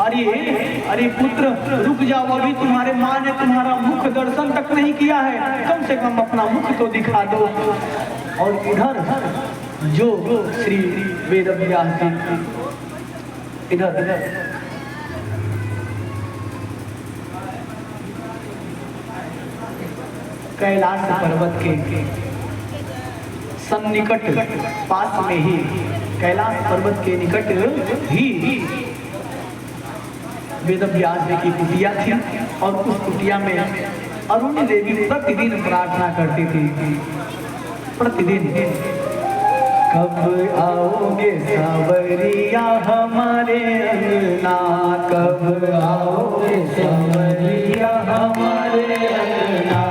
अरे अरे पुत्र रुक जाओ, अभी तुम्हारे माँ ने तुम्हारा मुख दर्शन तक नहीं किया है, कम से कम अपना मुख तो दिखा दो। और इधर जो श्री वेद व्यास जी इधर कैलाश पर्वत के सन्निकट पास में ही, कैलाश पर्वत के निकट ही वेद व्यास जी की कुटिया थी। और उस कुटिया में अरुणी देवी प्रतिदिन प्रार्थना करती थी, प्रतिदिन, कब आओगे सावरिया हमारे अंगना, कब आओगे सावरिया हमारे अंगना,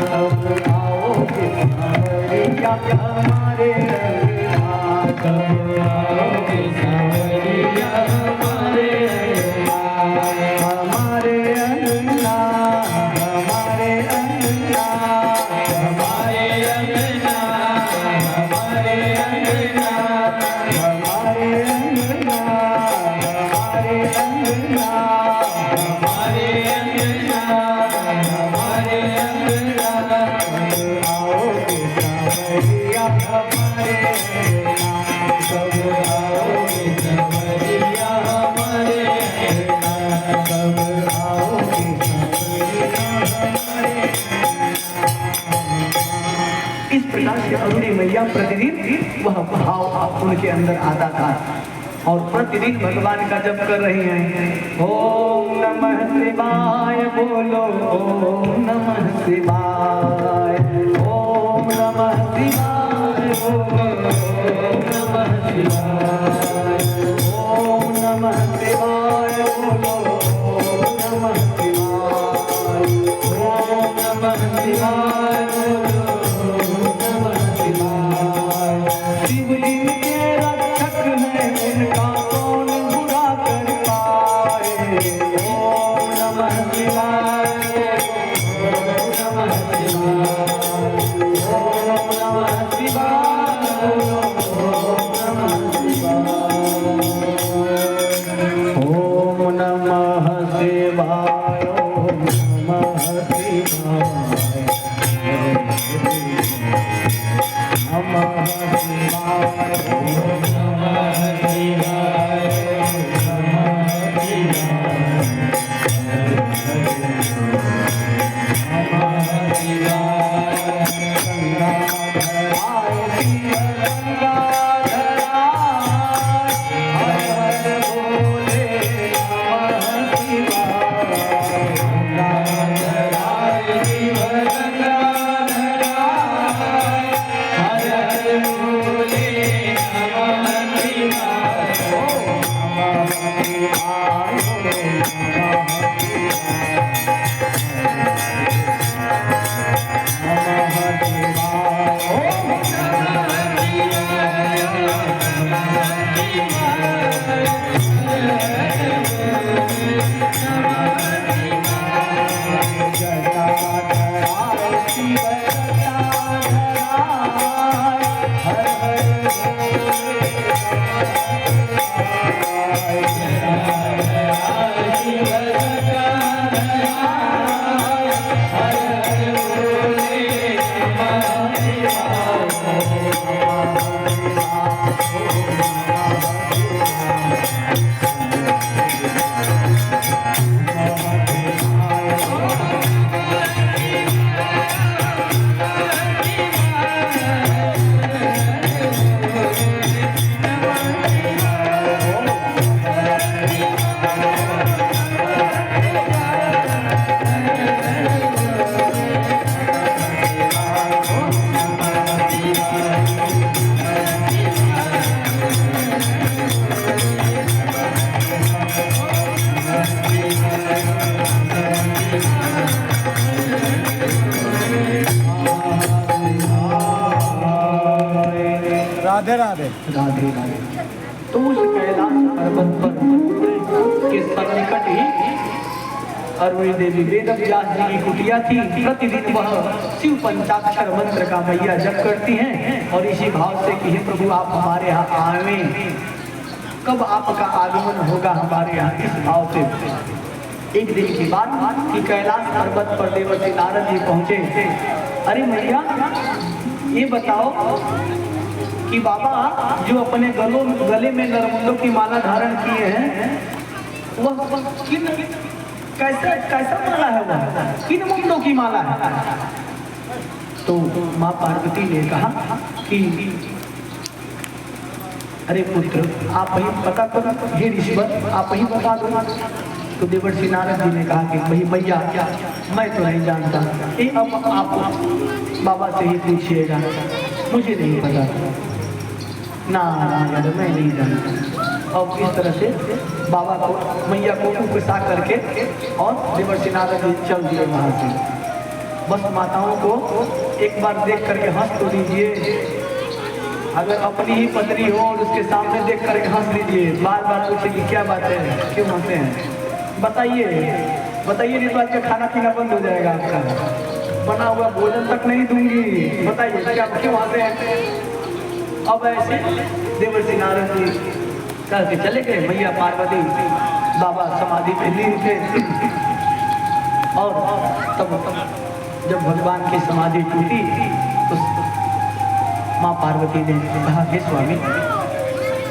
कब आओगे सावरिया हमारे अंगना, कब आओगे सावरिया हमारे अंगना, हमारे अंगना, हमारे अंगना, हमारे अंगना, हमारे अंगना, हमारे अंगना, हमारे अंगना, हमारे अंगना, हमारे अंगना, आओगे सावरिया हमारे अंगना, कब आओगे सावरिया हमारे अंगना, कब आओगे सावरिया हमारे। इस प्रकार से अरुणी मैया प्रतिदिन वह भाव उनके अंदर आता था और प्रतिदिन भगवान का जप कर रही हैं। ओम नमः शिवाय बोलो, ओम नमः शिवाय, ओम नमः शिवाय बोलो, ओम नमः शिवाय, ओम नमः शिवाय बोलो, ओम नमः शिवाय, ओम नमः शिवाय बोलो, शिव जी के रक्षक हैं, उनका कौन बुरा कर पाए। ओम नमः शिवाय, ओम नमः शिवाय, ओम नमः शिवाय, ओम नमः शिवाय, ओम नमः शिवाय, ओम नमः शिवाय, नमः शिवाय, ओम नमः शिवाय, नमः शिवाय, नमः शिवाय, गंगाधराय शिव गंगाधराय, हर हर भोले नमः शिवाय, गंगाधराय शिव गंगाधराय, हर हर भोले नमः शिवाय, नमः शिवाय, नमः राधे राधे राधे राधे। तो उस कैलाश पर्वत पर के सन्निकट ही अरुणी देवी वेद व्यास जी की कुटिया थी। प्रतिदिन वह शिव पंचाक्षर मंत्र का मैया जप करती हैं और इसी भाव से कि हे प्रभु आप हमारे यहाँ आवे। कब आपका आगमन होगा हमारे यहाँ, इस भाव से। एक दिन की बात कि कैलाश पर्वत पर देवर्षि नारद जी पहुंचे। अरे मैया ये बताओ कि बाबा जो अपने गले में नरमुंडों की माला धारण किए हैं वह किन कैसा माला है, वह किन मुंडों की माला है? तो माँ पार्वती ने कहा कि अरे पुत्र आप ही पता करो, हे ऋषिवर आप ही बता दो। तो देवर्षि नारद जी ने कहा कि भाई मैया मैं तो नहीं जानता, ये अब आप बाबा से ही पूछिएगा, मुझे नहीं पता। ना मैं नहीं जानता। और इस तरह से बाबा को मैया को उकसा करके और देवर्षि नारद जी चल दिए वहाँ से। बस माताओं को एक बार देख करके हंस तो लीजिए, अगर अपनी ही पत्नी हो और उसके सामने देख करके हंस लीजिए। बार बार पूछेगी क्या बात है, क्यों हंसते हैं, बताइए नहीं तो आज का खाना पीना बंद हो जाएगा, आपका बना हुआ भोजन तक नहीं दूंगी, बताइए क्या क्यों हंसते हैं। अब ऐसे देवर्षि नारद जी कह के चले गए। मैया पार्वती बाबा समाधि पे लीन थे और तब जब भगवान की समाधि टूटी तो माँ पार्वती ने कहा हे स्वामी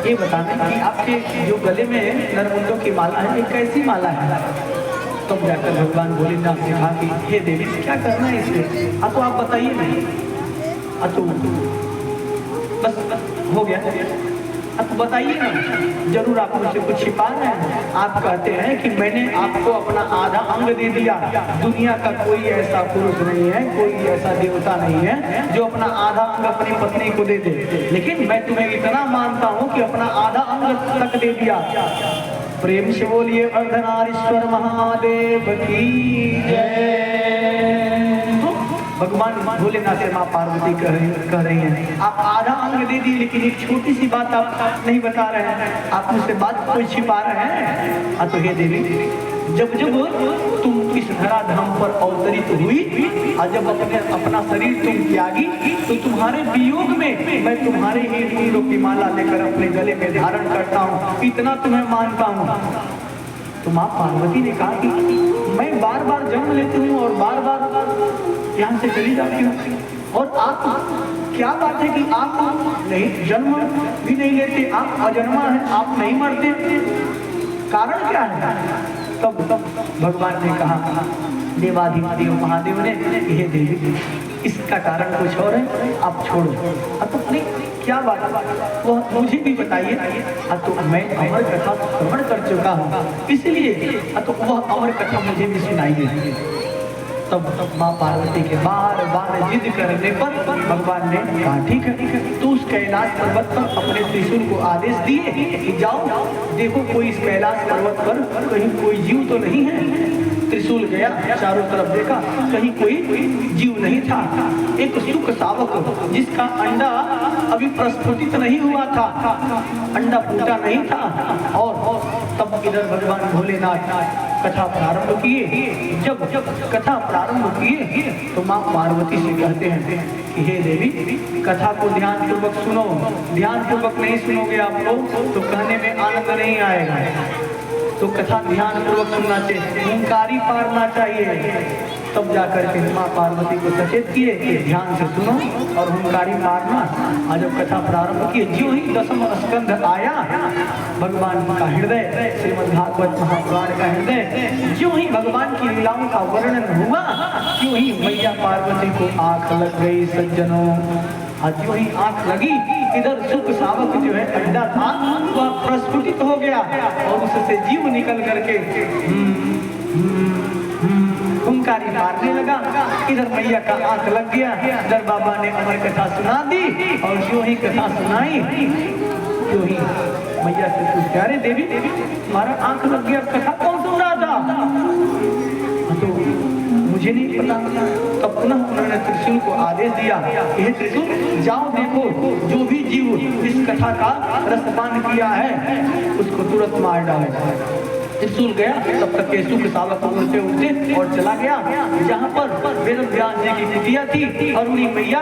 ये बताने कि आपके जो गले में नरमुंडों की माला है ये कैसी माला है? तब जाकर भगवान भोलेनाथ ने कहा कि हे देवी क्या करना है इसमें, तो आप बताइए नहीं। तो बस हो गया, अब बताइए ना, जरूर आप मुझसे कुछ छिपा रहे हैं। आप कहते हैं कि मैंने आपको अपना आधा अंग दे दिया। दुनिया का कोई ऐसा पुरुष नहीं है, कोई ऐसा देवता नहीं है जो अपना आधा अंग अपनी पत्नी को दे दे, लेकिन मैं तुम्हें इतना मानता हूँ कि अपना आधा अंग तक दे दिया। प्रेम से बोलिए अर्धनारीश्वर महादेव की जय। भगवान भोलेनाथ से माँ पार्वती कह रही हैं आप आधा अंग दे दी, लेकिन एक छोटी सी बात आप नहीं बता रहे हैं, आप मुझसे बात कोई छिपा रहे हैं। तो हे देवी जब तुम इस धराधाम पर अवतरित हुई और जब अपना शरीर तुम त्यागी तो तुम्हारे वियोग में मैं तुम्हारे ही फूलों की माला लेकर अपने गले में धारण करता हूँ, इतना तुम्हें मानता हूँ। तो माँ पार्वती ने कहा कि मैं बार बार जन्म लेती हूँ और बार बार यहाँ से चली जाती हूँ, और आप क्या बात है कि आप नहीं जन्म भी नहीं लेते, आप अजन्मा हैं, आप नहीं मरते, कारण क्या है? तब भगवान ने कहा देवाधिदेव महादेव ने हे देवी इसका कारण कुछ और है, आप छोड़ो। तो नहीं क्या बात वो मुझे भी बताइए। तो मैं अमर कथा श्रवण कर चुका हूँ, इसलिए तो वह अमर कथा मुझे भी सुनाइए। तब माँ पार्वती के बार बार जिद करने पर भगवान ने कहा ठीक है। तो उस कैलाश पर्वत पर अपने त्रिशूल को आदेश दिए कि जाओ देखो कोई इस कैलाश पर्वत पर कहीं कोई जीव तो नहीं है। त्रिशूल गया, चारों तरफ देखा, कहीं कोई जीव नहीं था। एक शुक शावक जिसका अंडा अभी प्रस्फुटित नहीं हुआ था, अंडा फूटा नहीं था। और तब इधर भगवान भोलेनाथ कथा प्रारंभ किए। जब कथा प्रारंभ किए तो माँ पार्वती से कहते हैं कि हे देवी कथा को ध्यान पूर्वक सुनो, ध्यान पूर्वक नहीं सुनोगे आप लोग तो कहने में आनंद नहीं आएगा। तो कथा ध्यान पूर्वक सुनना चाहिए, हुंकारी पारना चाहिए। तब जाकर के माँ पार्वती को सचेत किए कि ध्यान से सुनो और हुंकारी मारना। आज जब कथा प्रारंभ की, ज्यों ही दसम स्कंध आया, भगवान का हृदय, श्रीमद् भागवत महापुराण का हृदय, ज्यों ही भगवान की लीलाओं का वर्णन हुआ, त्यों ही मैया पार्वती को आंख लग गई। सज्जनों आज ज्यों ही आंख लगी, इधर शुक शावक जो है अंडा था वह प्रस्फुटित हो गया और उससे जीव निकल करके हुंकारी मारने लगा। इधर मैया का आंख लग गया, इधर बाबा ने अमर कथा सुना दी और जो ही कथा सुनाई जो ही मैया से पूछा अरे देवी हमारा आंख लग गया, कथा कौन सुन रहा था? तो मुझे नहीं पता। तब पुनः उन्होंने त्रिशूल को आदेश दिया हे त्रिशूल जाओ देखो जो भी जीव इस कथा का रसपान किया है उसको तुरंत मार डालो। त्रिशूल गया, तब तक केशु के सावक उड़ते उड़ते और चला गया जहाँ पर वेद व्यास जी की कुटिया थी। और उन्हीं मैया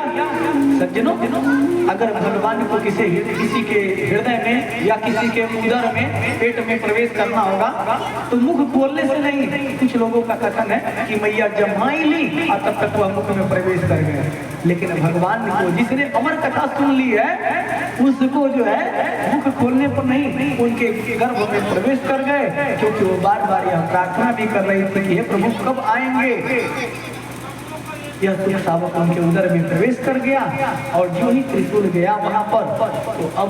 सज्जनों, अगर भगवान को किसी के हृदय में या किसी के उदर में, पेट में प्रवेश करना होगा तो मुख खोलने से नहीं। कुछ लोगों का कथन है कि मैया जमाई ली और तब तक वह मुख में प्रवेश कर गए, लेकिन भगवान को जिसने अमर कथा सुन ली है उसको जो है मुख खोलने पर नहीं, उनके गर्भ में प्रवेश कर गए, क्योंकि वो बार बार यह प्रार्थना भी कर रही थी कि हे प्रभु कब आएंगे। यह सुख सावक उनके उदर में प्रवेश कर गया और जो ही त्रिशूल गया वहां पर, तो अब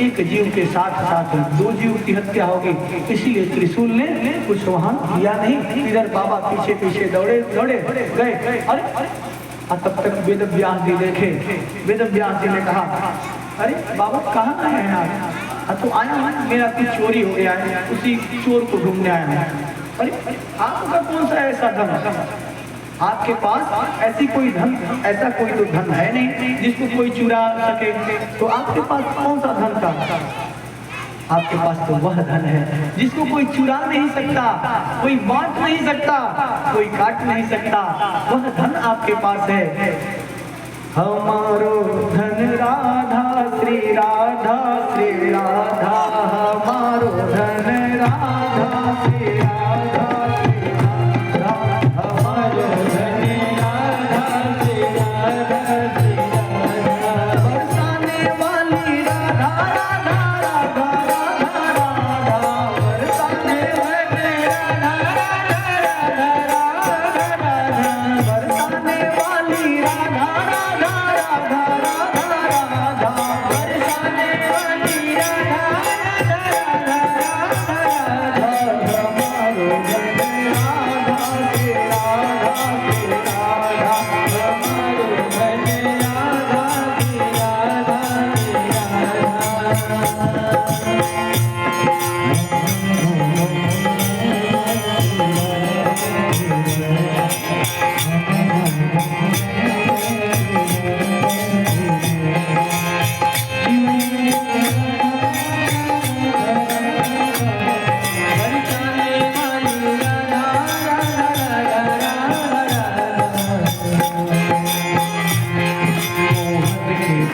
एक जीव के साथ साथ दो जीव की हत्या होगी, इसीलिए त्रिशूल ने कुछ वहां किया नहीं। इधर बाबा पीछे पीछे दौड़े दौड़े गए। अरे तब तक वेद व्यास जी देखे। वेद व्यास जी ने कहा, अरे बाबा कहाँ आए हैं आप? तो आया हूँ, मेरा कुछ चोरी हो गया है, उसी चोर को ढूंढने आया हूँ। अरे आपका कौन सा ऐसा धन? आपके पास ऐसी कोई धन, ऐसा कोई तो धन है नहीं जिसको कोई चुरा सके, तो आपके पास कौन सा धन था? आपके पास तो वह धन है जिसको कोई चुरा नहीं सकता, कोई बांट नहीं सकता, कोई काट नहीं सकता, वह धन आपके पास है। हमारो धन राधा श्री राधा श्री राधा, हमारो धन राधा श्री राधा श्री राधा, हमारो धन राधा श्री राधा श्री राधा, बरसाने वाली राधा राधा राधा राधा राधा, बरसाने वाली राधा राधा राधा राधा राधा, बरसाने वाली राधा राधा राधा राधा राधा, बरसाने वाली राधा राधा राधा राधा, हमारो धन राधा श्री राधा श्री राधा, हमारो धन राधा श्री राधा श्री राधा।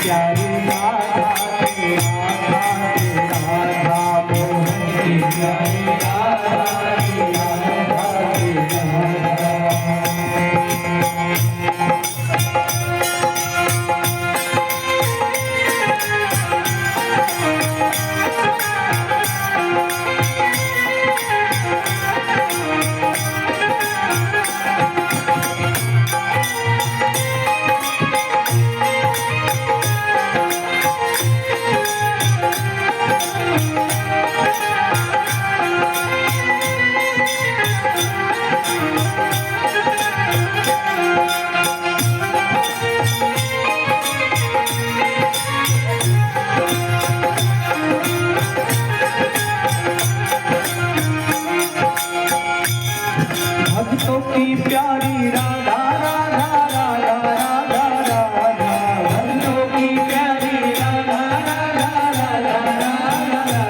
प्यारी राधा श्री राधा श्री राधा, मोहन की प्यारी राधा श्री राधा श्री राधा। भक्तों की प्यारी राधा राधा राधा राधा राधा, भक्तों की प्यारी राधा राधा राधा राधा राधा,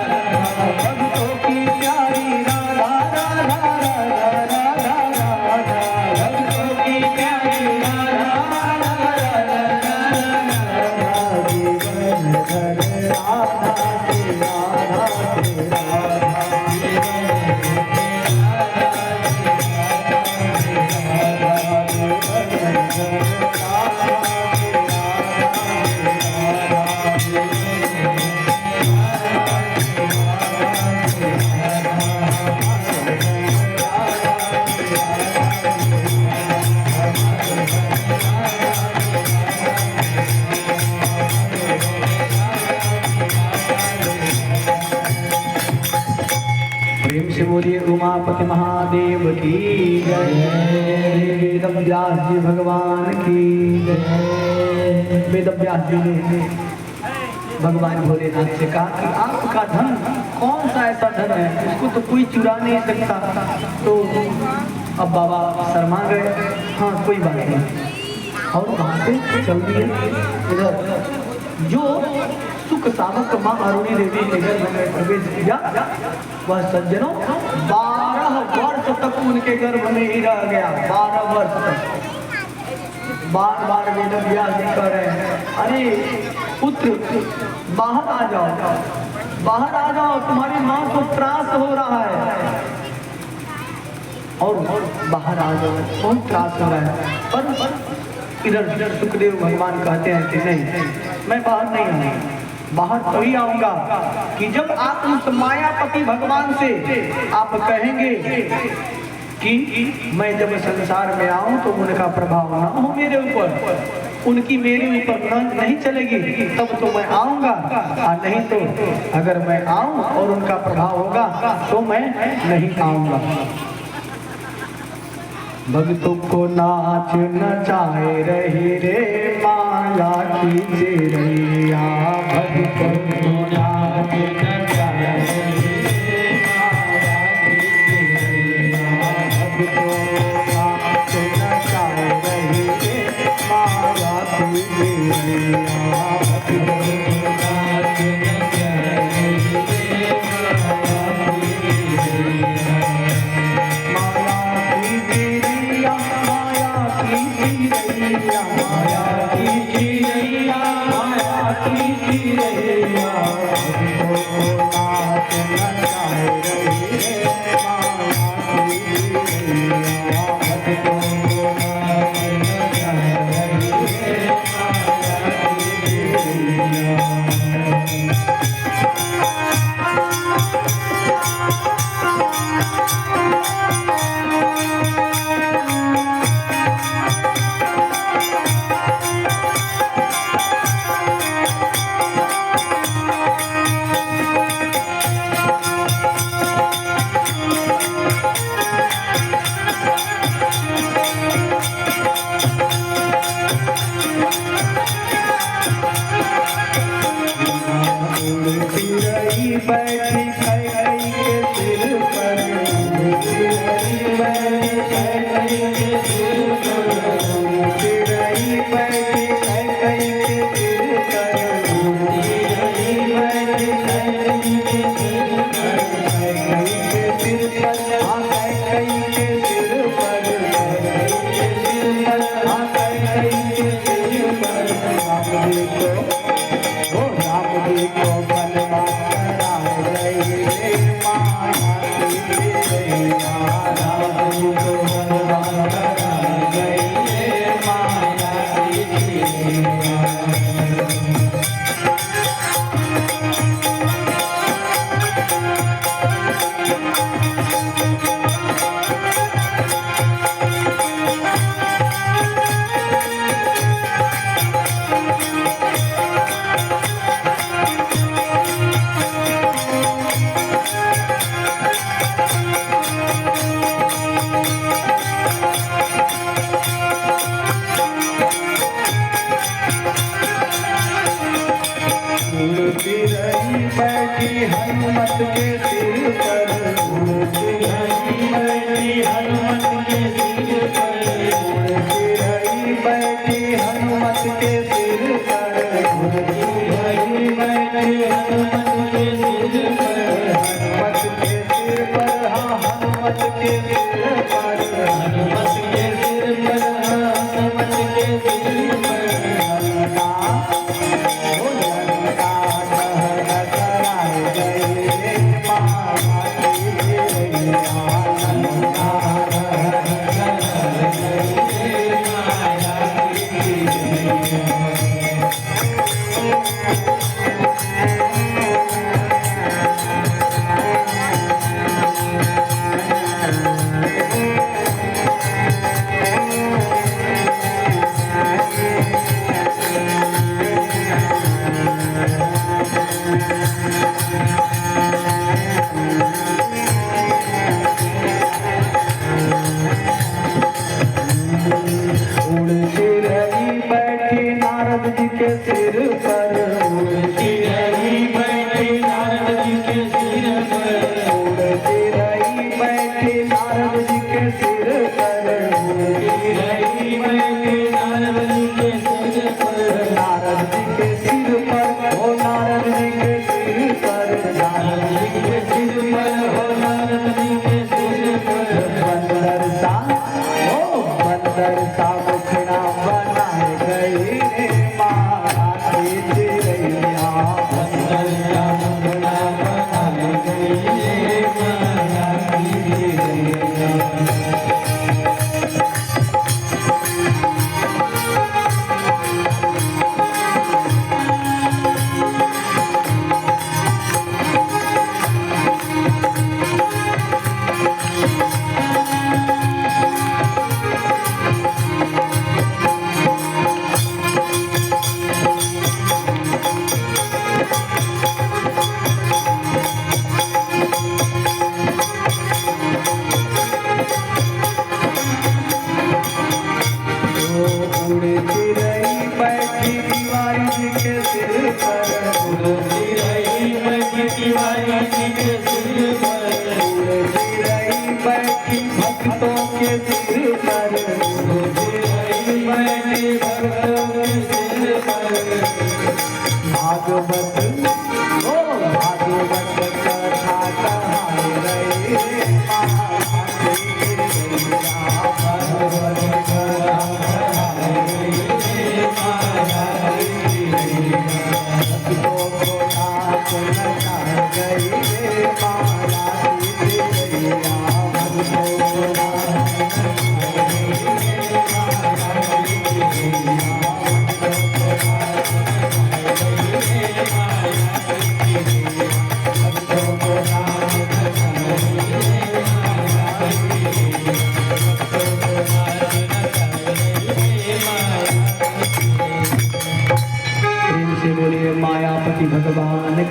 भक्तों की प्यारी राधा राधा राधा राधा राधा, भक्तों की प्यारी राधा राधा राधा राधा, जीवन भर राधा श्री राधा श्री राधा, प्रेम से बोलिए उमापति महादेव की जय। वेद व्यास जी भगवान की जय। वेद व्यास जी ने भगवान भोलेनाथ से कहा कि आपका धन कौन सा ऐसा धन है उसको तो कोई चुरा नहीं सकता। तो अब बाबा शर्मा गए, हाँ कोई बात नहीं, और वहाँ से चल दिए। इधर जो सुख सावक माँ अरुणी देवी के गर्भ में प्रवेश किया, वह सज्जनों 12 वर्ष तक उनके गर्भ में ही रह गया। 12 वर्ष तक बार बार वेद व्यास जी कह रहे हैं, अरे पुत्र बाहर आ जाओ, बाहर आ जाओ, तुम्हारी माँ को त्रास हो रहा है, और बाहर आ जाओ, बहुत त्रास हो रहा है। पर इधर सुखदेव भगवान कहते हैं कि नहीं, मैं बाहर नहीं आऊंगा। बाहर तभी आऊंगा कि जब आप उस मायापति भगवान से आप कहेंगे कि मैं जब संसार में आऊं तो उनका प्रभाव ना हो मेरे ऊपर, उनकी मेरे ऊपर नहीं चलेगी, तब तो मैं आऊंगा। और नहीं तो अगर मैं आऊं और उनका प्रभाव होगा तो मैं नहीं आऊंगा। भक्तों को नाच नचाए रही रे माया की चिड़ैया, भक्तों को नाच नचाए रही रे माया की चिड़ैया, भक्तों को नाच नचाए रही रे माया की चिड़ैया, भक्तों को नाच नचाए रही रे माया की चिड़ैया, माया की चिड़ैया, माया की चिड़ैया, भक्तों को नाच नचाए रही रे माया की चिड़ैया, भक्तों को नाच नचाए रही रे माया की चिड़ै बैठी कैकई के सिर पर, चिड़ै बैठी कैकई के सिर पर, चिड़ै बैठी कैकई के सिर पर, चिड़ै बैठी कैकई के सिर पर, कैकई के सिर पर, हाँ कैकई के सिर पर, कैकई के सिर पर, हाँ कैकई के सिर पर, राम जी को, ओ राम जी को बनवास कराए रही रे माया की चिड़ैया, राम जी को बनवास कराए रही रे माया की चिड़ैया। चिड़ै बैठी हनुमत के सिर पर, चिड़ै बैठी हनुमत के सिर पर, चिड़ै बैठी हनुमत के सिर पर, चिड़ै बैठी हनुमत के सिर पर, हनुमत के सिर पर, हाँ हनुमत के सिर पर, हनुमत के सिर पर, हनुमत के सिर पर,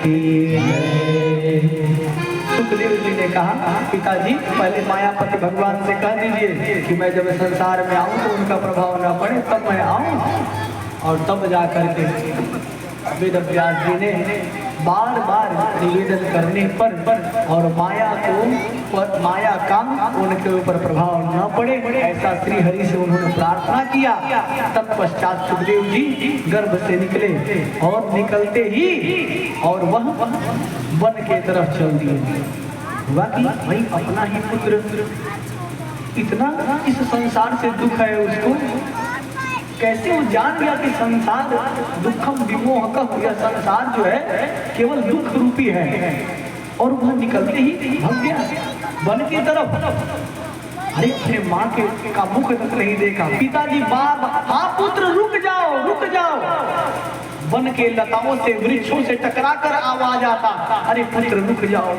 की जय। सुखदेव जी ने कहा पिताजी पहले मायापति भगवान से कह दीजिए कि मैं जब संसार में आऊं तो उनका प्रभाव न पड़े, तब मैं आऊं। और तब जा करके वेद व्यास जी ने बार बार निवेदन करने पर और माया का उनके ऊपर प्रभाव न पड़े, ऐसा श्री हरि से उन्होंने प्रार्थना किया। तत्पश्चात सुखदेव जी गर्भ से निकले और निकलते ही और वह वन के तरफ चल दिए। हुआ कि भाई अपना ही पुत्र इतना इस संसार से दुख है उसको, कैसे वो जान गया कि संसार दुखम विमोहकम, यह संसार जो है केवल दुख रूपी है। और वह निकलते ही भाग गया वन की तरफ। अरे अपने माँ के का मुख तक नहीं देखा। पिताजी बाप, हाँ पुत्र रुक जाओ रुक जाओ। वन के लताओं से वृक्षों से टकराकर आवाज आता, अरे पुत्र रुक जाओ,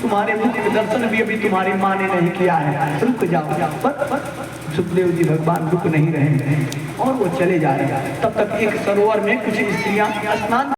तुम्हारे मुख के दर्शन भी अभी तुम्हारी माँ ने नहीं किया है, रुक जाओ। पर सुखदेव जी भगवान रुक नहीं रहे और वो चले जा रहे हैं। तब तक एक सरोवर में कुछ स्त्रियां स्नान